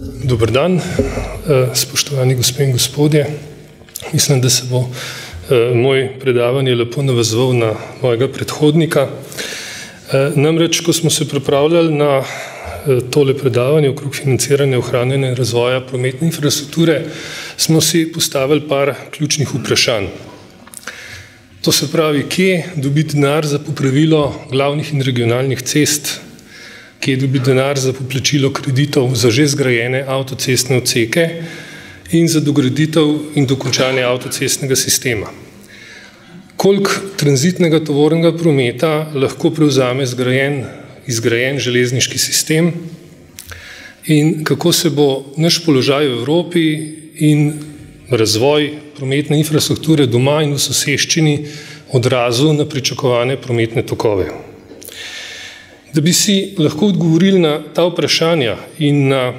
Dober dan, spoštovani gospe in gospodje. Mislim, da se bo moj predavanje lepo navezoval na mojega predhodnika. Namreč, ko smo se pripravljali na tole predavanje okrog financiranja, ohranjanja in razvoja prometne infrastrukture, smo si postavili par ključnih vprašanj. To se pravi, kje dobiti denar za popravilo glavnih in regionalnih cest, kje dobiti denar za poplačilo kreditov za že zgrajene avtocestne odseke in za dograditev in dokončanje avtocestnega sistema. Koliko tranzitnega tovornega prometa lahko prevzame izgrajen železniški sistem in kako se bo naš položaj v Evropi in razvoj prometne infrastrukture doma in v soseščini odrazil na pričakovane prometne tokove. Da bi si lahko odgovorili na ta vprašanja in na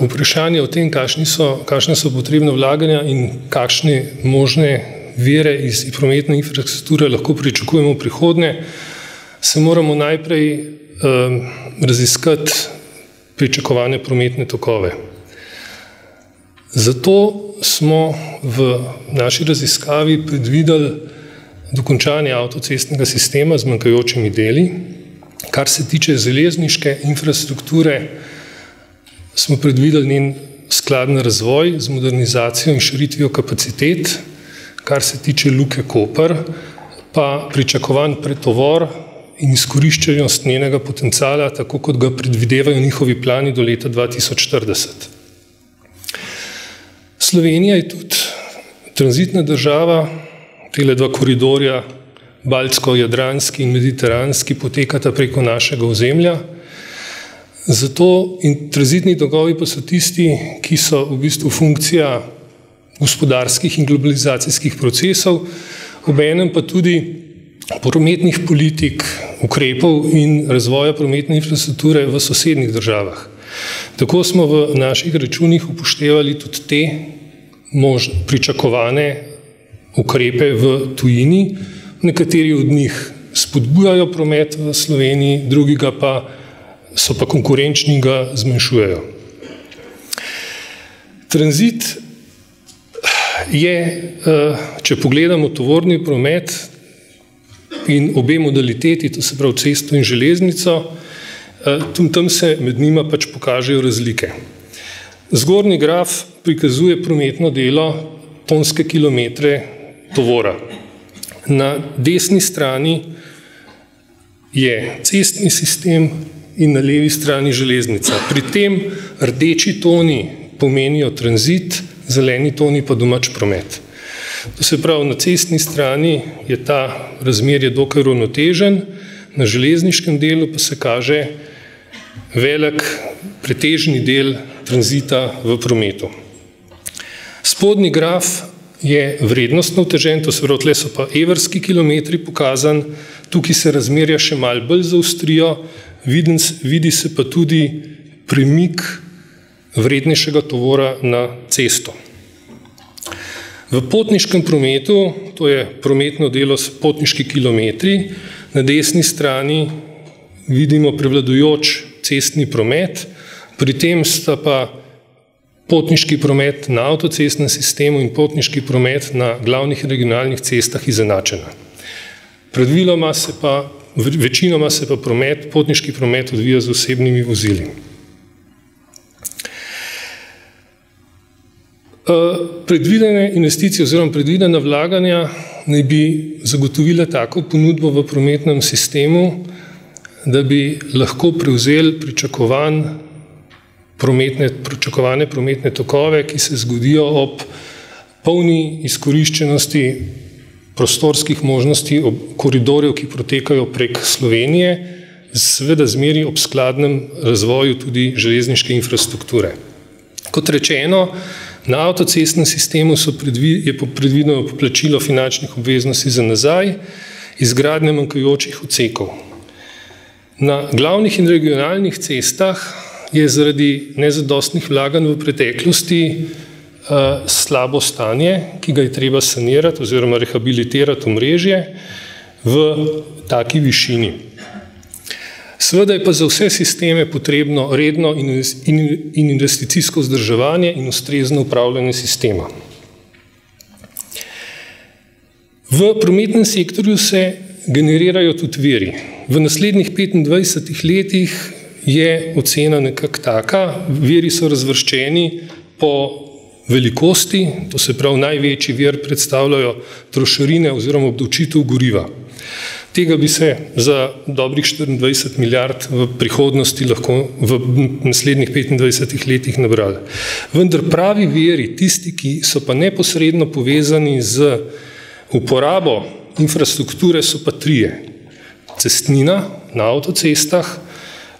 vprašanje o tem, kakšne so potrebne vlaganja in kakšne možne vire iz prometne infrastrukture lahko pričakujemo v prihodnje, se moramo najprej raziskati pričakovane prometne tokove. Zato smo v naši raziskavi predvideli dokončanje avtocestnega sistema z manjkajočimi deli. Kar se tiče železniške infrastrukture, smo predvideli njen skladen razvoj z modernizacijo in širitvijo kapacitet. Kar se tiče Luke Koper, pa pričakovan pretovor in izkoriščenost njenega potenciala, tako kot ga predvidevajo njihovi plani do leta 2040. Slovenija je tudi tranzitna država, tele dva koridorja, baltsko-jadranski in mediteranski, potekata preko našega ozemlja. Zato in tranzitni tokovi pa so tisti, ki so v bistvu funkcija gospodarskih in globalizacijskih procesov, obenem pa tudi prometnih politik, ukrepov in razvoja prometne infrastrukture v sosednjih državah. Tako smo v naših računih upoštevali tudi te pričakovane ukrepe v tujini. Nekateri od njih spodbujajo promet v Sloveniji, drugi so pa konkurenčni, ga zmanjšujejo. Tranzit je, če pogledamo tovorni promet in obe modaliteti, to se pravi cesto in železnico, tam se med njima pač pokažejo razlike. Zgornji graf prikazuje prometno delo tonske kilometre tovora. Na desni strani je cestni sistem in na levi strani železnica. Pri tem rdeči toni pomenijo tranzit, zeleni toni pa domač promet. To se pravi, na cestni strani je ta razmerje dokaj uravnotežen, na železniškem delu pa se kaže velik pretežni del tranzita v prometu. Spodnji graf je vrednostno otežen, to se pravi, tle so pa evrski kilometri pokazan, tukaj se razmerja še malo bolj zaostrijo, vidi se pa tudi premik vrednejšega tovora na cesto. V potniškem prometu, to je prometno delo s potniški kilometri, na desni strani vidimo prevladujoč cestni promet, pri tem sta pa potniški promet na avtocestnem sistemu in potniški promet na glavnih regionalnih cestah izenačena. Večinoma se pa potniški promet odvija z osebnimi vozili. Predvidene investicije oziroma predvidena vlaganja naj bi zagotovila tako ponudbo v prometnem sistemu, da bi lahko prevzeli pričakovane prometne tokove, ki se zgodijo ob polni izkoriščenosti prostorskih možnosti koridorjev, ki protekajo prek Slovenije, seveda zmeri ob skladnem razvoju tudi železniške infrastrukture. Kot rečeno, na avtocestnem sistemu je predvideno poplačilo finančnih obveznosti za nazaj, izgradnja manjkajočih odsekov. Na glavnih in regionalnih cestah je zaradi nezadostnih vlaganj v preteklosti slabo stanje, ki ga je treba sanirati oziroma rehabilitirati omrežje v taki višini. Seveda je pa za vse sisteme potrebno redno in investicijsko vzdrževanje in ustrezno upravljanje sistema. V prometnem sektorju se generirajo tudi viri. V naslednjih 25 letih je ocena nekako taka, viri so razvrščeni po velikosti, to se pravi največji vir predstavljajo trošarine oziroma obdavčitev goriva. Tega bi se za dobrih 24 milijard v prihodnosti lahko v naslednjih 25 letih nabrali. Vendar pravi viri, tisti, ki so pa neposredno povezani z uporabo infrastrukture, so pa trije. Cestnina na avtocestah,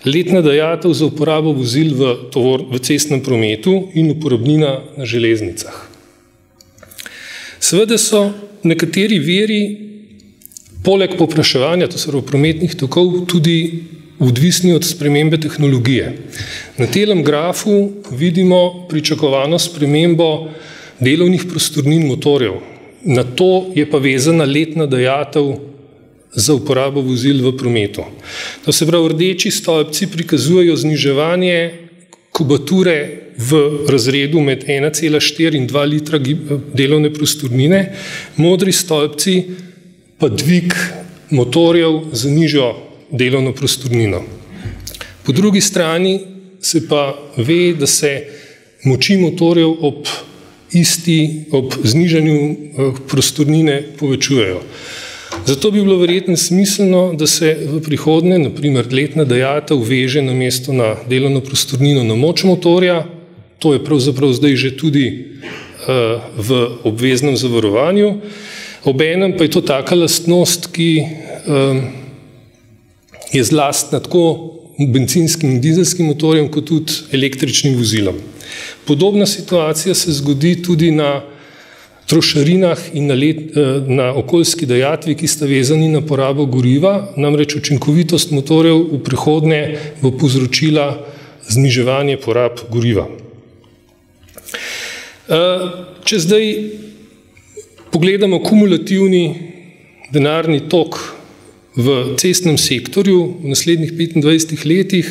letna dajatev za uporabo vozil v cestnem prometu in uporabnina na železnicah. Seveda so nekateri viri poleg povpraševanja, to se pravi prometnih tokov, tudi odvisni od spremembe tehnologije. Na tem grafu vidimo pričakovano spremembo delovnih prostornin motorjev. Na to je pa vezana letna dajatev za uporabo vozil v prometu. To se pravi, rdeči stolpci prikazujejo zniževanje kubature v razredu med 1,4 in 2 litra delovne prostornine, modri stolpci pa dvig motorjev za nižjo delovno prostornino. Po drugi strani se pa ve, da se moči motorjev ob znižanju prostornine povečujejo. Zato bi bilo verjetno smiselno, da se v prihodnje, naprimer letna dajatev veže namesto na delovno prostornino na moč motorja, to je pravzaprav zdaj že tudi v obveznem zavarovanju. Obenem pa je to taka lastnost, ki je zlastna tako bencinskim in dizelskim motorjem, kot tudi električnim vozilom. Podobna situacija se zgodi tudi na trošarinah in na okoljski dajatvi, ki sta vezani na porabo goriva, namreč učinkovitost motorjev v prihodnje bo povzročila zniževanje porab goriva. Če zdaj pogledamo kumulativni denarni tok v cestnem sektorju v naslednjih 25 letih,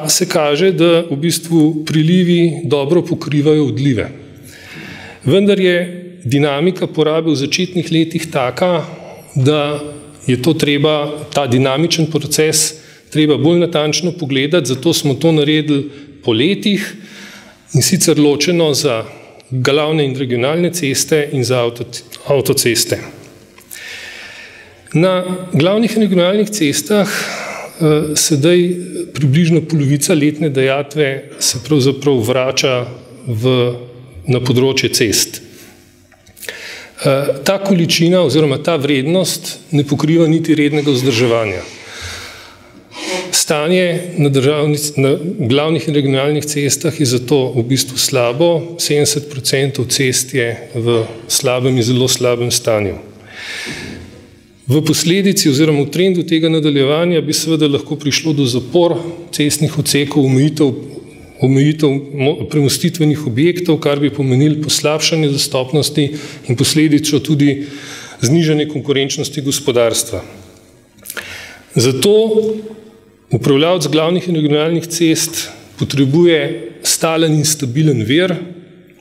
se kaže, da v bistvu prilivi dobro pokrivajo odlive. Vendar je dinamika porabe v začetnih letih taka, da je to treba, ta dinamičen proces, treba bolj natančno pogledati, zato smo to naredili po letih in sicer ločeno za glavne in regionalne ceste in za avtoceste. Na glavnih in regionalnih cestah sedaj približno polovica letne dajatve se pravzaprav vrača na področje cest. Ta količina oziroma ta vrednost ne pokriva niti rednega vzdrževanja. Stanje na glavnih in regionalnih cestah je zato v bistvu slabo, 70% cest je v slabem in zelo slabem stanju. V posledici oziroma v trendu tega nadaljevanja bi seveda lahko prišlo do zapor cestnih odsekov, omejitev premostitvenih objektov, kar bi pomenilo poslabšanje dostopnosti in posledično tudi znižanje konkurenčnosti gospodarstva. Zato upravljavec glavnih in regionalnih cest potrebuje stalen in stabilen vir,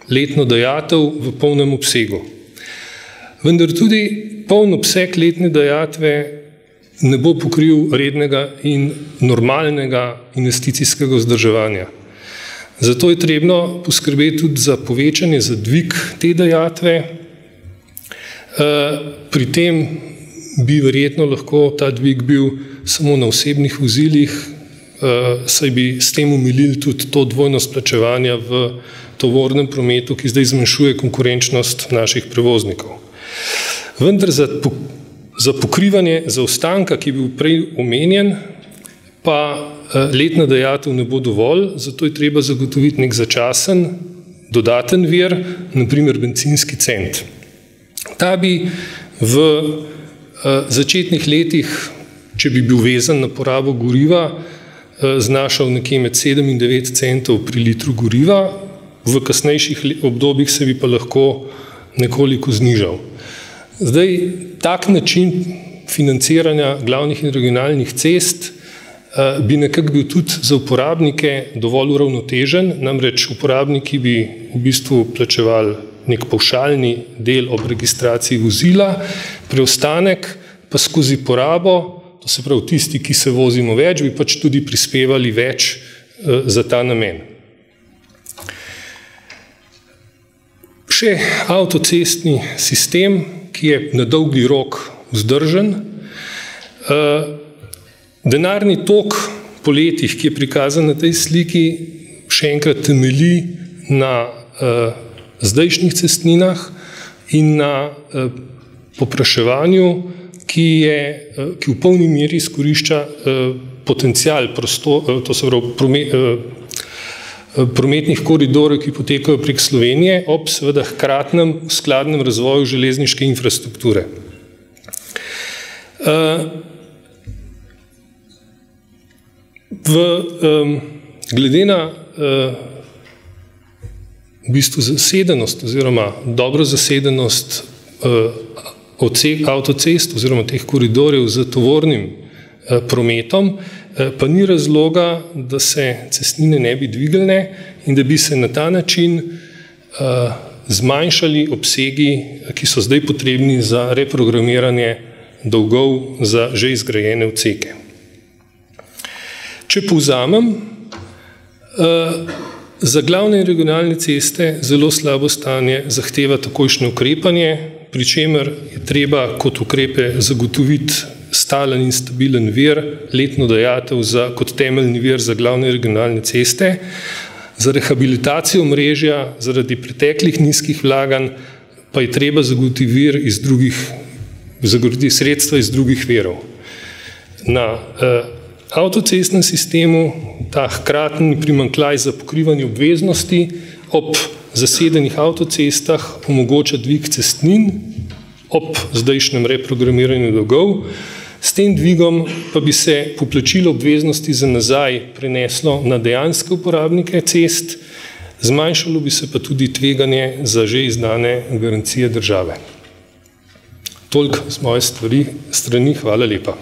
letno dajatev v polnem obsegu. Vendar tudi poln obseg letne dajatve ne bo pokril rednega in normalnega investicijskega vzdrževanja. Zato je trebno poskrbeti tudi za povečanje, za dvig te dajatve. Pri tem bi verjetno lahko ta dvig bil samo na osebnih vozilih, saj bi s tem omilili tudi to dvojnost plačevanja v tovornem prometu, ki zdaj zmanjšuje konkurenčnost naših prevoznikov. Vendar za pokrivanje zaostanka, ki je bil prej omenjen, pa letna dajatev ne bo dovolj, zato je treba zagotoviti nek začasen, dodaten vir, naprimer bencinski cent. Ta bi v začetnih letih, če bi bil vezan na porabo goriva, znašal nekje med 7 in 9 centov pri litru goriva, v kasnejših obdobjih se bi pa lahko nekoliko znižal. Zdaj, tak način financiranja glavnih in regionalnih cest bi nekako bil tudi za uporabnike dovolj uravnotežen, namreč uporabniki bi v bistvu plačevali nek pavšalni del ob registraciji vozila, preostanek pa skozi porabo, to se pravi tisti, ki se vozimo več, bi pač tudi prispevali več za ta namen. Še avtocestni sistem, ki je na dolgi rok vzdržen. Denarni tok po letih, ki je prikazan na tej sliki, še enkrat temelji na zdajšnjih cestninah in na povpraševanju, ki v polni meri izkorišča potencial to se pravi prometnih koridorjev, ki potekajo prek Slovenije, ob seveda hkratnem skladnem razvoju železniške infrastrukture. Glede na v bistvu zasedenost oziroma dobro zasedenost avtocest oziroma teh koridorjev z tovornim prometom, pa ni razloga, da se cestnine ne bi dvignile in da bi se na ta način zmanjšali obsegi, ki so zdaj potrebni za reprogramiranje dolgov za že izgrajene odseke. Če povzamem, za glavne in regionalne ceste zelo slabo stanje zahteva takojšnje ukrepanje, pri čemer je treba kot ukrepe zagotoviti stalen in stabilen vir, letno dajatev kot temeljni vir za glavne in regionalne ceste, za rehabilitacijo omrežja zaradi preteklih nizkih vlaganj pa je treba zagotoviti sredstva iz drugih virov. Na avtocestnem sistemu ta hkratni primanjkljaj za pokrivanje obveznosti ob zasedenih avtocestah omogoča dvig cestnin ob zdajšnjem reprogramiranju dolgov. S tem dvigom pa bi se poplačilo obveznosti za nazaj preneslo na dejanske uporabnike cest, zmanjšalo bi se pa tudi tveganje za že izdane garancije države. Toliko z moje strani, hvala lepa.